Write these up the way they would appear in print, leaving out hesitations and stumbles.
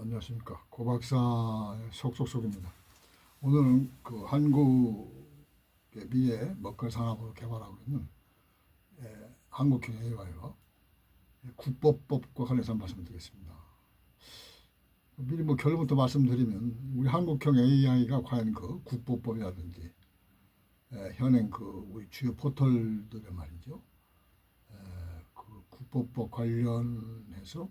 안녕하십니까. 고박사의 속속속입니다. 오늘은 그 한국의 미래 먹거리 산업으로 개발하고 있는 한국형 AI와 국법법과 관련해서 말씀드리겠습니다. 미리 결론부터 말씀드리면 우리 한국형 AI가 과연 그 국법법이라든지 현행 그 우리 주요 포털들의 말이죠. 그 국법법 관련해서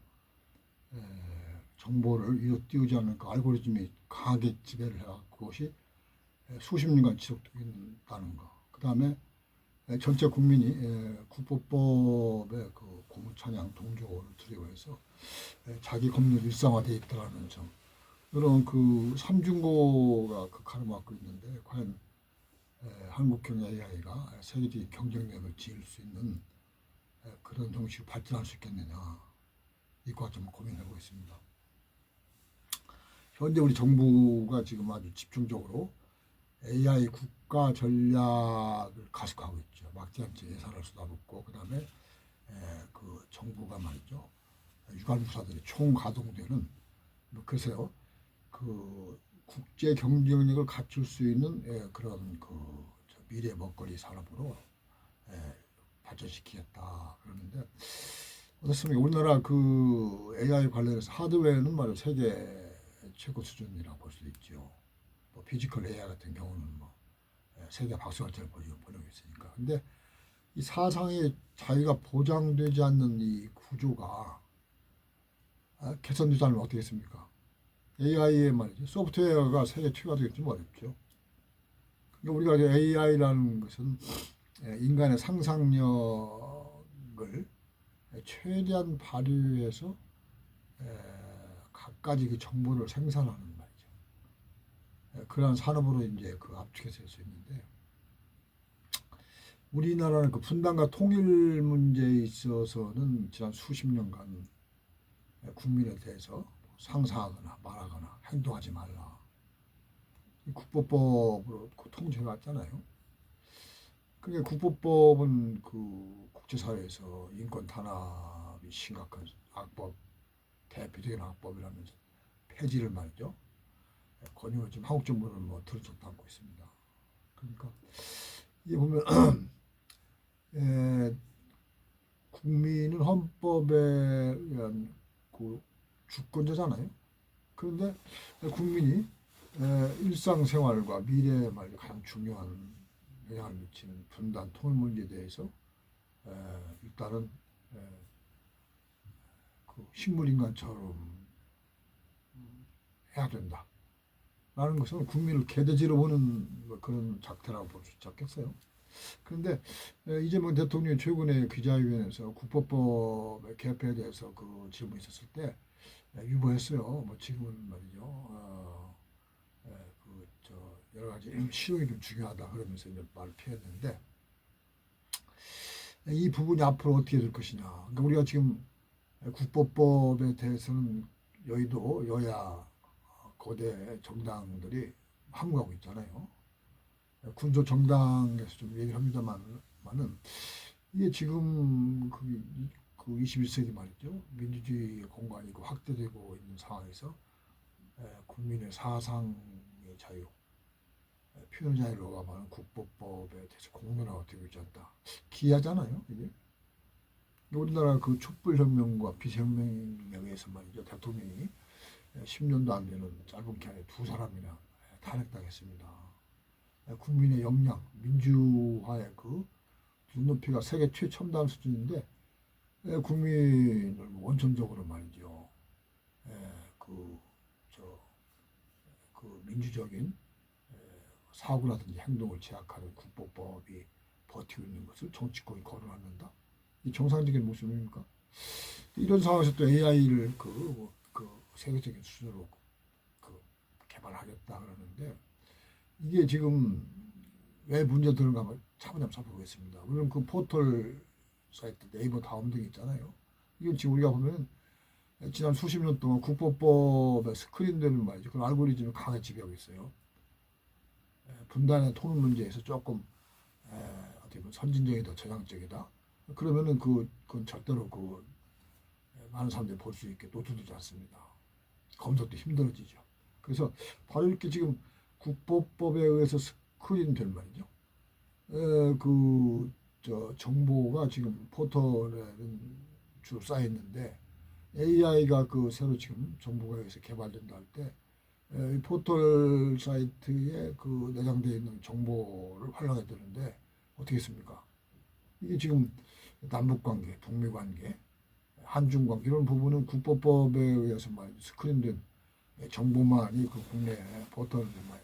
정보를 위로 띄우지 않는 그 알고리즘이 강하게 지배를 해서 그것이 수십 년간 지속된다는 거. 그 다음에 전체 국민이 국보법의 그 고무찬양 동조를 두려워해서 자기 법률 일상화되어 있다는 점. 이런 그 삼중고가 가로막고 있는데 과연 한국형 AI가 세계적인 경쟁력을 지을 수 있는 그런 형식으로 발전할 수 있겠느냐. 이과 좀 고민하고 있습니다. 현재 우리 정부가 지금 아주 집중적으로 AI 국가 전략을 가속하고 있죠. 막지않게 예산을 쏟아붓고 그다음에 그 정부가 말이죠. 유관부사들이 총 가동되는 그래서요. 그 국제 경쟁력을 갖출 수 있는 그런 그 미래 먹거리 산업으로 발전시키겠다 그러는데 어떻습니까? 우리나라 그 AI 관련해서 하드웨어는 말이죠. 세계 최고 수준이라고 볼 수 있죠. 뭐 피지컬 AI 같은 경우는 뭐 세계 박수갈채를 보내고 있으니까. 근데 이 사상의 자유가 보장되지 않는 이 구조가 개선되지 않으면 어떻게 했습니까? AI의 말이죠. 소프트웨어가 세계 최고가 되겠지 어렵죠. 그러니까 우리가 AI라는 것은 인간의 상상력을 최대한 발휘해서 갖가지 그 정보를 생산하는 말이죠. 그러한 산업으로 이제 그 압축해서 할 수 있는데 우리나라는 그 분단과 통일 문제에 있어서는 지난 수십 년간 국민에 대해서 상상하거나 말하거나 행동하지 말라. 국보법으로 통제해 왔잖아요. 그러니까 국보법은 그 국제사회에서 인권 탄압이 심각한 악법, 대표적인 악법이라면서 폐지를 말이죠. 권유를 좀 한국 정부는 뭐 들어서도 않고 있습니다. 그러니까 이게 보면 국민은 헌법에 의한 그 주권자잖아요. 그런데 국민이 일상생활과 미래에 말이죠. 가장 중요한 영향을 미치는 분단, 통일 문제에 대해서 일단은 그 식물인간처럼 해야 된다. 라는 것은 국민을 개돼지로 보는 그런 작태라고 볼 수 있지 않겠어요? 그런데 이재명 대통령이 최근에 기자회견에서 국법법의 개폐에 대해서 그 질문이 있었을 때 유보했어요. 뭐 지금은 말이죠. 여러 가지 실용이 좀 중요하다 그러면서 이제 말을 피했는데 이 부분이 앞으로 어떻게 될 것이냐. 그러니까 우리가 지금 국법법에 대해서는 여의도 여야 거대 정당들이 항거하고 있잖아요. 군소 정당에서 좀 얘기를 합니다만은 이게 지금 그 21세기 말이죠. 민주주의 공간이 확대되고 있는 상황에서 국민의 사상의 자유, 표현 자유를 억압하는 국법법에 대해서 공론화가 되고 있지 않다. 기이하잖아요, 이게. 우리나라 그 촛불혁명과 비혁명에 의해서 말이죠. 대통령이 10년도 안 되는 짧은 기간에 두 사람이나 탄핵당했습니다. 국민의 역량, 민주화의 그 눈높이가 세계 최첨단 수준인데 국민을 원천적으로 말이죠. 그, 그 민주적인 사고라든지 행동을 제약하는 국법법이 버티고 있는 것을 정치권이 거론한다. 이 정상적인 모습입니까? 이런 상황에서 또 AI를 그 세계적인 수준으로 그 개발하겠다 그러는데 이게 지금 왜 문제 되는가 한번 차분히 살펴보겠습니다. 우리는 그 포털 사이트 네이버 다음 등이 있잖아요. 이건 지금 우리가 보면 지난 수십 년 동안 국법법에 스크린되는 말이죠. 그런 알고리즘이 강하게 지배하고 있어요. 분단의 통일 문제에서 조금 어떻게 보면 선진적이다, 저장적이다. 그러면은 그건 절대로 그 많은 사람들이 볼 수 있게 노출되지 않습니다. 검색도 힘들어지죠. 그래서 바로 이렇게 지금 국보법에 의해서 스크린된 말이죠. 정보가 지금 포털에는 주로 쌓여 있는데 AI가 그 새로 지금 정보가 여기서 개발된다 할 때 이 포털 사이트에 그 내장되어 있는 정보를 활용해야 되는데 어떻게 했습니까? 이게 지금 남북관계, 북미관계, 한중관계 이런 부분은 국보법에 의해서 스크린된 정보만이 그 국내 포털에만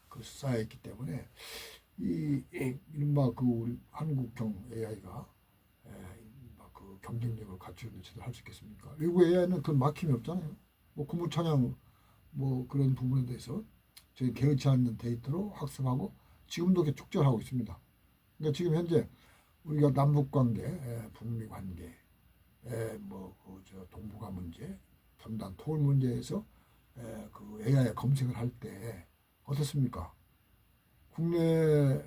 그 쌓여있기 때문에 이 이른바 그 우리 한국형 AI가 그 경쟁력을 갖추는 데 제대로 할 수 있겠습니까? 외국 AI는 그 막힘이 없잖아요. 뭐 구무찬양 뭐 그런 부분에 대해서 저희 개의치 않는 데이터로 학습하고 지금도 이렇게 축적하고 있습니다. 그러니까 지금 현재 우리가 남북 관계, 북미 관계, 뭐그저 동북아 문제, 분단 토ල් 문제에서 그 AI 검색을 할 때 어떻습니까? 국내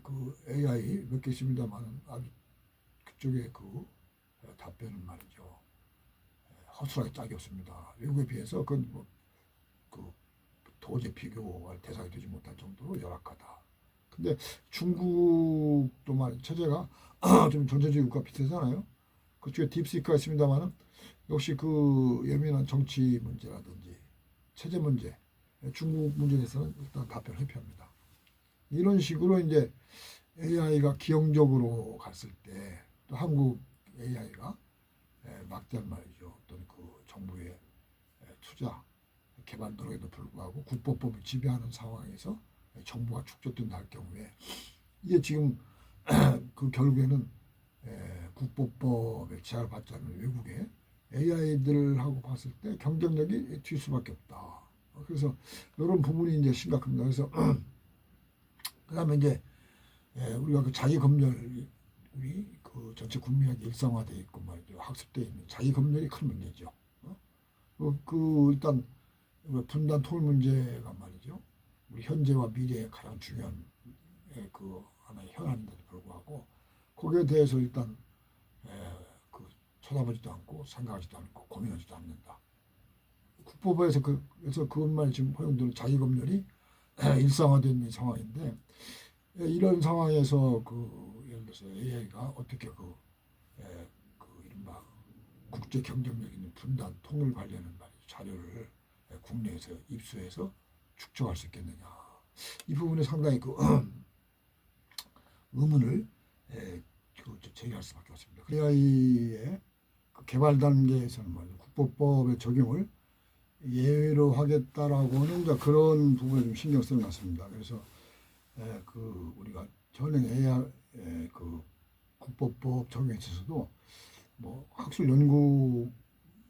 그 AI 몇 개 있습니다만 아주 그쪽에 그 답변은 말이죠. 허술하게 짝이 없습니다. 외국에 비해서 그건 그 도저히 비교할 대상이 되지 못할 정도로 열악하다. 근데 중국도 체제가 좀 전체주의 국가 비슷하잖아요. 그쪽에 딥시크가 있습니다만은 역시 그 예민한 정치 문제라든지 체제 문제, 중국 문제에 대해서는 일단 답변을 회피합니다. 이런 식으로 이제 AI가 기형적으로 갔을 때 또 한국 AI가 막대한 말이죠. 어떤 그 정부의 투자, 개발 노력에도 불구하고 국보법을 지배하는 상황에서 정보가 축적된다 할 경우에 이게 지금 그 결국에는 국보법에 제한을 받지 않는 외국의 AI들하고 봤을 때 경쟁력이 튈 수밖에 없다. 그래서 이런 부분이 이제 심각합니다. 그래서 그다음에 이제 우리가 그 자기 검열이 그 전체 국민에게 일상화되어 있고 말이죠. 학습되어 있는 자기 검열이 큰 문제죠. 일단 분단 토ል 문제가 말이죠. 우리 현재와 미래의 가장 중요한 그 하나의 현안인데도 불구하고 거기에 대해서 일단 그 쳐다보지도 않고 생각하지도 않고 고민하지도 않는다. 국보부에서 그래서 그것만 지금 허용되는 자기 검열이 일상화되어 있는 상황인데 이런 상황에서 예를 들어서 AI가 어떻게 이른바 국제 경쟁력 있는 분단 통일 관련한 자료를 국내에서 입수해서 축적할 수 있겠느냐. 이 부분에 상당히 의문을 제기할 수밖에 없습니다. AI의 개발 단계에서는 국보법의 적용을 예외로 하겠다라고는 이제 그런 부분에 좀 신경 쓰는 것 같습니다. 그래서 우리가 전행 AI 국보법 적용에 있어서도 뭐 학술 연구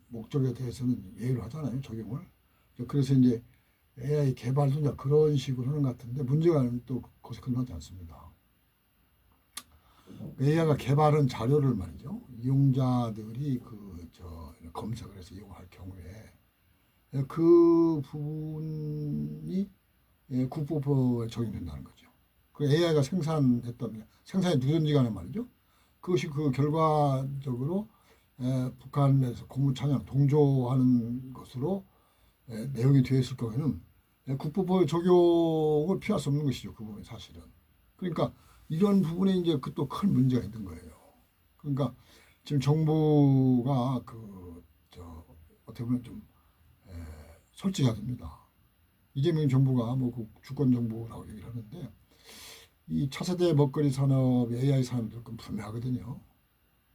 목적에 대해서는 예외로 하잖아요, 적용을. 그래서 이제 AI 개발도 이제 그런 식으로 하는 것 같은데 문제가 또 거기서 끝나지 않습니다. AI가 개발한 자료를 말이죠, 이용자들이 검색을 해서 이용할 경우에 그 부분이 국보법에 적용된다는 거죠. 그 AI가 생산이 누구든지 간에 말이죠. 그것이 그 결과적으로 북한에서 공무찬양 동조하는 것으로 내용이 되어 있을 경우에는 국보법의 적용을 피할 수 없는 것이죠. 그 부분이 사실은. 그러니까 이런 부분에 이제 또 큰 문제가 있는 거예요. 그러니까 지금 정부가 어떻게 보면 좀 솔직해야 됩니다. 이재명 정부가 그 주권 정부라고 얘기를 하는데 이 차세대 먹거리 산업, AI 산업들은 분명하거든요.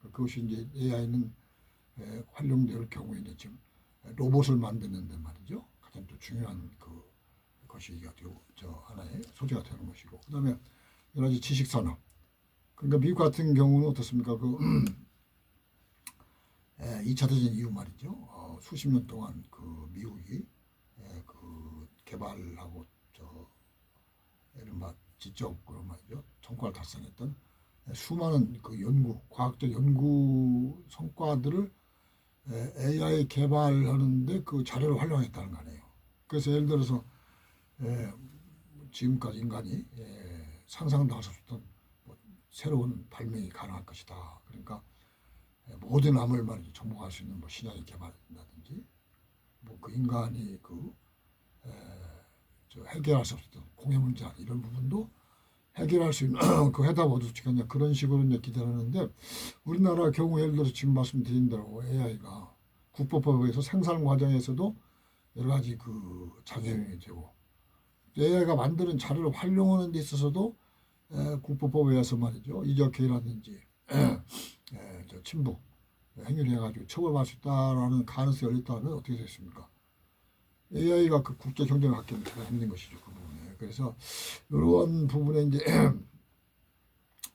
그것이 이제 AI는 활용될 경우에 이제 지금 로봇을 만드는데 말이죠. 가장 또 중요한 것이 하나의 소재가 되는 것이고, 그다음에 여러 가지 지식 산업. 그러니까 미국 같은 경우는 어떻습니까? 2차 대전 이후 말이죠. 수십 년 동안 미국이 개발하고 이른바 지적으로 말이죠. 성과를 달성했던 수많은 과학적 연구 성과들을 AI 개발하는데 그 자료를 활용했다는 거 아니에요. 그래서 예를 들어서 지금까지 인간이 상상도 할 수 없었던 새로운 발명이 가능할 것이다. 그러니까 모든 암을 정복할 수 있는 신약이 개발된다든지 뭐 그 인간이 에, 해결할 수 없었던 공해 문제 이런 부분도 해결할 수 있는 그 해답 얻을 수 있겠냐 그런 식으로 이제 기대하는데 우리나라 경우 예를 들어서 지금 말씀드린 대로 AI가 국보법에서 생산 과정에서도 여러 가지 그 장애물이 되고 AI가 만드는 자료를 활용하는 데 있어서도 국보법에 의해서 말이죠 이적행위라든지 저 침묵 행위를 해가지고 처벌받을 수 있다라는 가능성이 열렸다면 어떻게 됐습니까? AI가 그 국제 경쟁을 하기는 가장 힘든 것이죠 그 부분에. 그래서 이런 부분에 이제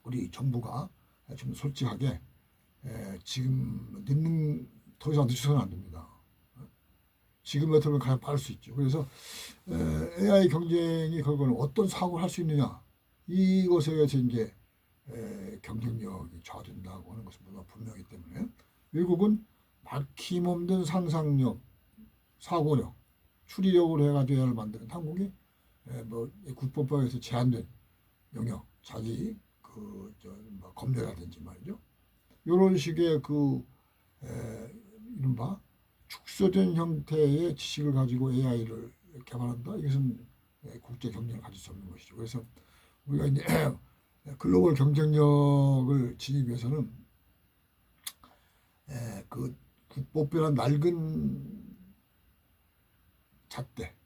우리 정부가 좀 솔직하게 지금 더 이상 늦춰서는 안 됩니다. 지금 같으면 가장 빠를 수 있죠. 그래서 AI 경쟁이 결국은 어떤 사고를 할 수 있느냐 이것에 의해서 이제 경쟁력이 좌우된다고 하는 것은 분명하기 때문에 외국은 막힘없는 상상력, 사고력, 추리력으로 해가지고 AI를 만드는 한국이 뭐 국법에서 제한된 영역, 자기 뭐 검열이라든지 말이죠. 이런 식의 이른바 축소된 형태의 지식을 가지고 AI를 개발한다. 이것은 국제 경쟁을 가질 수 없는 것이죠. 그래서 우리가 이제 글로벌 경쟁력을 지니기 위해서는 그 국보별한 낡은 잣대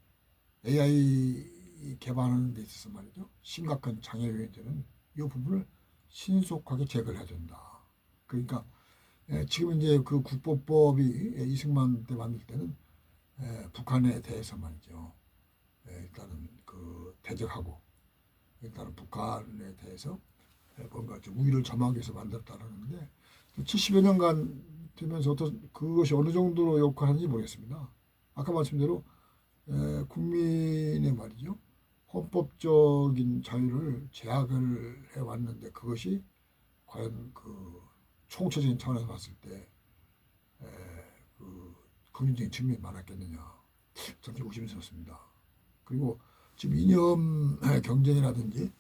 AI 개발하는 데 있어서 말이죠. 심각한 장애가 되는 이 부분을 신속하게 제거를 해야 된다. 그러니까 지금 이제 그 국보법이 이승만 때 만들 때는 북한에 대해서 말이죠. 일단은 그 대적하고 일단은 북한에 대해서 뭔가 좀 우위를 점하기 위해서 만들었다는데 70여 년간 되면서 어떤 그것이 어느 정도로 역할하는지 모르겠습니다. 아까 말씀대로 국민의 말이죠. 헌법적인 자유를 제약을 해왔는데 그것이 과연 그 총체적인 차원에서 봤을 때 그 긍정적인 측면이 많았겠느냐 참 의심스럽습니다. 그리고 지금 이념 경쟁이라든지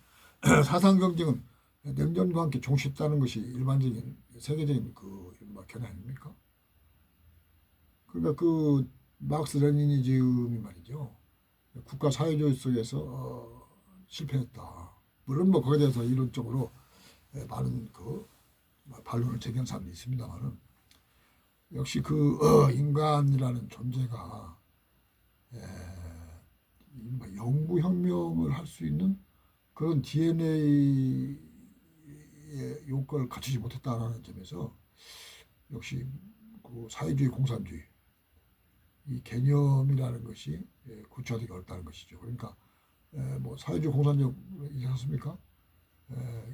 사상 경쟁은 냉전과 함께 종식했다는 것이 일반적인 세계적인 그 견해 아닙니까? 그러니까 그 마르크스 레니니즘이 말이죠. 국가 사회주의 속에서 실패했다. 물론 뭐 거기에 대해서 이론적으로 많은 그 반론을 제기한 사람도 있습니다만은 역시 그 인간이라는 존재가 영구혁명을 할 수 있는 그런 DNA의 요건을 갖추지 못했다는 점에서 역시 그 사회주의 공산주의 이 개념이라는 것이 구체화되기 어렵다는 것이죠. 그러니까 뭐 사회주의 공산주의 있었습니까?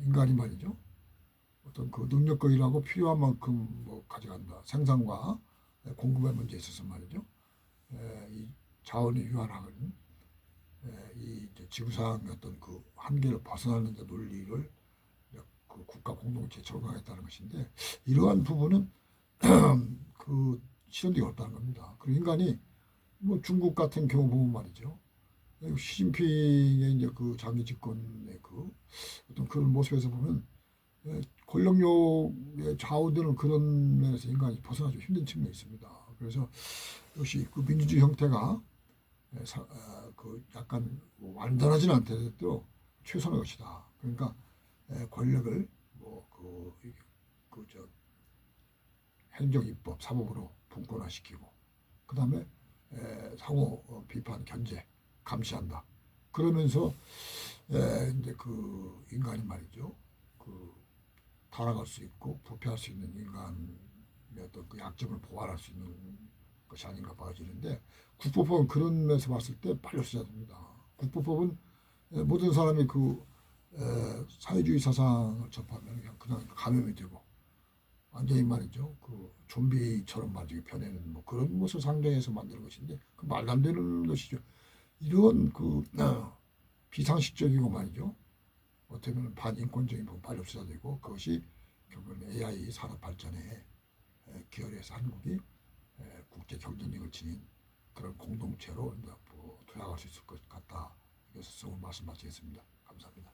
인간이 말이죠. 어떤 그 능력과 일하고 필요한 만큼 뭐 가져간다. 생산과 공급의 문제에 있어서 말이죠. 이 자원이 유한하는 이 지구상의 어떤 그 한계를 벗어나는 논리를 그 국가 공동체에 적용하겠다는 것인데 이러한 부분은 그 실현되기 어렵다는 겁니다. 그리고 인간이 뭐 중국 같은 경우 보면 말이죠. 시진핑의 이제 그 장기 집권의 그 어떤 그런 모습에서 보면 권력욕에 좌우되는 그런 면에서 인간이 벗어나기 힘든 측면이 있습니다. 그래서 역시 그 민주주의 형태가 그 약간 완전하지는 않더라도 최선의 것이다. 그러니까 권력을 뭐그저 행정, 입법, 사법으로 분권화시키고 그 다음에 상호 비판, 견제, 감시한다. 그러면서 이제 그 인간이 말이죠. 그 타락할 수 있고 부패할 수 있는 인간의 어떤 그 약점을 보완할 수 있는 것이 아닌가 봐지는데 국보법은 그런 면에서 봤을 때 빨리 없어져야 됩니다. 국보법은 모든 사람이 그 사회주의 사상을 접하면 그냥 감염이 되고 완전히 말이죠. 그 좀비처럼 말이죠. 변해는 뭐 그런 것을 상정해서 만드는 것인데 그 말도 안 되는 것이죠. 이런 그 비상식적이고 말이죠. 어떻게 보면 반인권적인 부분 빨리 없어야 되고 그것이 결국은 AI 산업 발전에 기여해서 한국이 국제 경쟁력을 지닌 그런 공동체로 도약할 수 있을 것 같다. 이것을 말씀 마치겠습니다. 감사합니다.